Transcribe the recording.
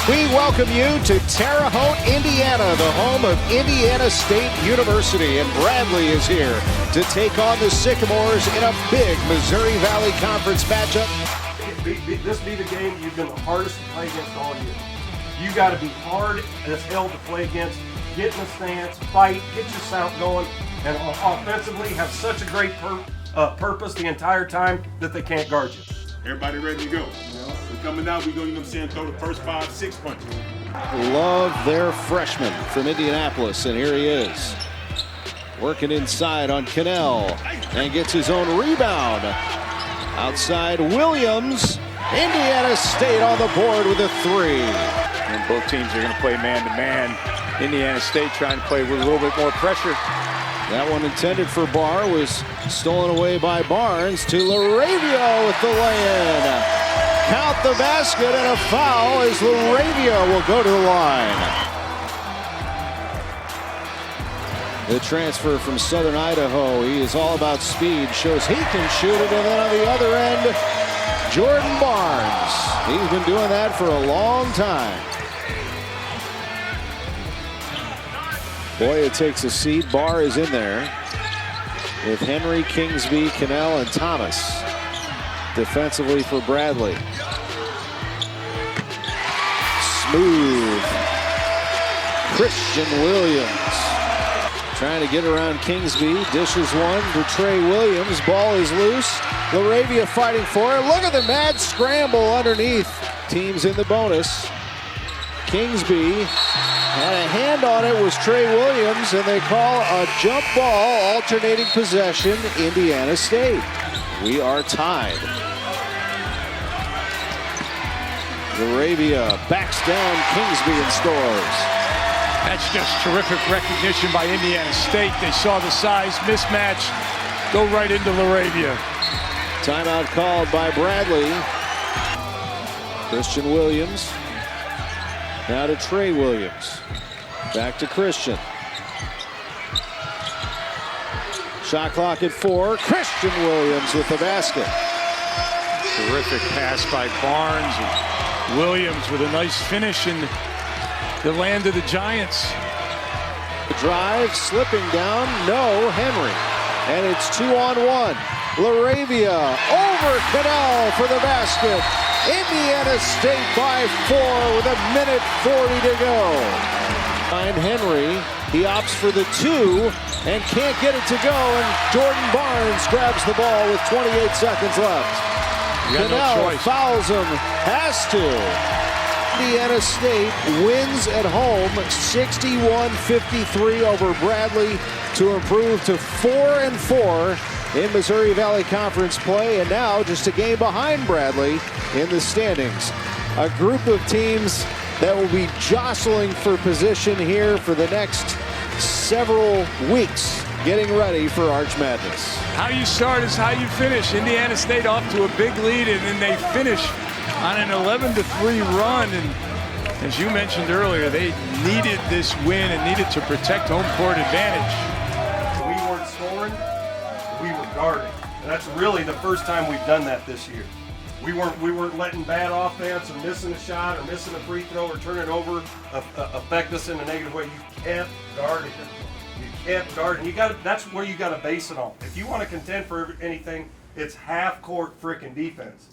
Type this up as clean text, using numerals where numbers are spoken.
We welcome you to Terre Haute, Indiana, the home of Indiana State University. And Bradley is here to take on the Sycamores in a big Missouri Valley Conference matchup. This be the game you've been the hardest to play against all year. You got to be hard as hell to play against, get in the stance, fight, get your sound going, and offensively have such a great purpose the entire time that they can't guard you. Everybody ready to go. We're coming out, we're going to throw the first 5-6 punches. Love their freshman from Indianapolis, and here he is. Working inside on Cannell, and gets his own rebound. Outside Williams, Indiana State on the board with a three. And both teams are going to play man-to-man. Indiana State trying to play with a little bit more pressure. That one intended for Barr was stolen away by Barnes to LaRavia with the lay-in. Count the basket and a foul as LaRavia will go to the line. The transfer from Southern Idaho, he is all about speed, shows he can shoot it, and then on the other end, Jordan Barnes. He's been doing that for a long time. Boy, it takes a seat. Barr is in there with Henry, Kingsby, Cannell, and Thomas. Defensively for Bradley. Smooth. Christian Williams. Trying to get around Kingsby. Dishes one to Trey Williams. Ball is loose. LaRavia fighting for it. Look at the mad scramble underneath. Teams in the bonus. Kingsby had a hand on it, was Trey Williams, and they call a jump ball, alternating possession, Indiana State. We are tied. LaRavia backs down Kingsby and scores. That's just terrific recognition by Indiana State. They saw the size mismatch, go right into LaRavia. Timeout called by Bradley. Christian Williams. Now to Trey Williams. Back to Christian. Shot clock at 4. Christian Williams with the basket. Terrific pass by Barnes and Williams with a nice finish in the land of the Giants. The drive, slipping down, no, Henry. And it's 2-on-1. LaRavia over Cannell for the basket. Indiana State by 4 with a minute 40 to go. Find Henry, he opts for the 2 and can't get it to go, and Jordan Barnes grabs the ball with 28 seconds left. Cannell fouls him, has to. Indiana State wins at home 61-53 over Bradley to improve to 4-4 in Missouri Valley Conference play, and now just a game behind Bradley in the standings. A group of teams that will be jostling for position here for the next several weeks, getting ready for Arch Madness. How you start is how you finish. Indiana State off to a big lead, and then they finish on an 11-3 run. And as you mentioned earlier, they needed this win and needed to protect home court advantage. We weren't scoring, we were guarding. And that's really the first time we've done that this year. We weren't letting bad offense or missing a shot or missing a free throw or turning it over affect us in a negative way. You kept guarding. You kept guarding. That's where you got to base it on. If you want to contend for anything, it's half-court freaking defense.